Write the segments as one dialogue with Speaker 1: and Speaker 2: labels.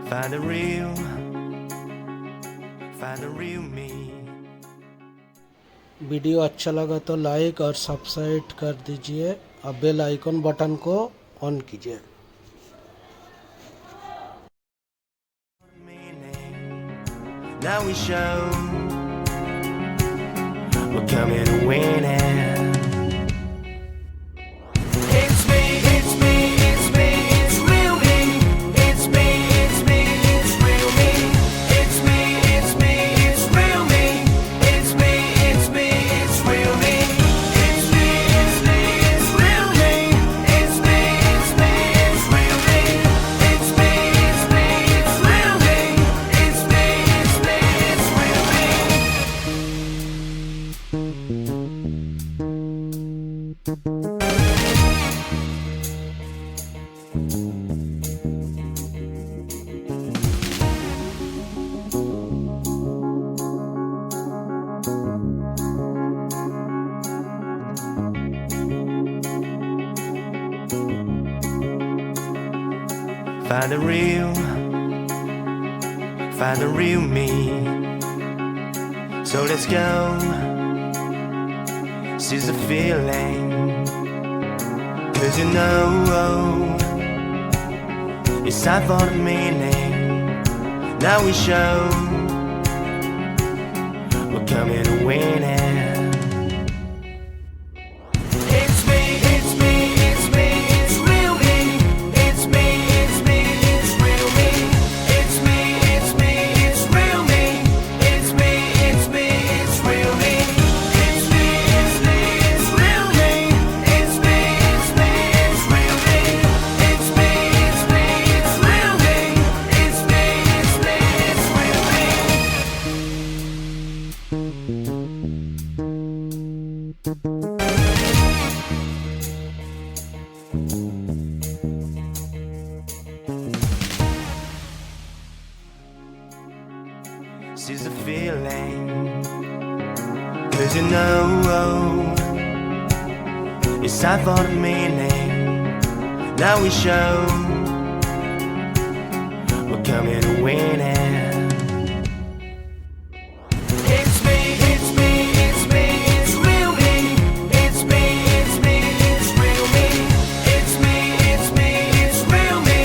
Speaker 1: Find the real me.
Speaker 2: Video अच्छा लगा तो लाइक और सब्सक्राइब कर दीजिए और बेल आइकन बटन को ऑन कीजिए।
Speaker 1: Now we show we're coming to win it. It's me, it's me, it's me, it's real me. It's me, it's me, it's real me. It's me, it's me, it's real me. It's me, it's me, it's real me. It's me, it's me, it's real me. It's me, it's me, it's real me. It's me, it's me, it's real me. It's me, it's me, it's real me. Find the real me. So let's go. Seize the feeling. 'Cause you know it's time for the meaning. Now we show we're coming to win it. It's me, it's me, it's me, it's real me. It's me, it's me, it's real me. It's me, it's me, it's real me. It's me, it's me, it's real me. It's me, it's me, it's real me. It's me, it's me, it's real me. It's me, it's me, it's real me. It's me, it's me, it's real me. Seize the feeling. 'Cause you know it's time for the meaning. Now we show we're coming to win it. It's me, it's me, it's me, it's real me. It's me, it's me, it's real me. It's me, it's me, it's real me.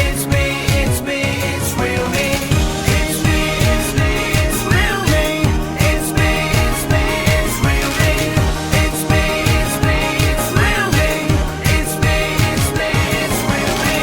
Speaker 1: It's me, it's me, it's real me. It's me, it's me, it's real me. It's me, it's me, it's real me. It's me, it's me, it's real me. It's me, it's me, it's real me.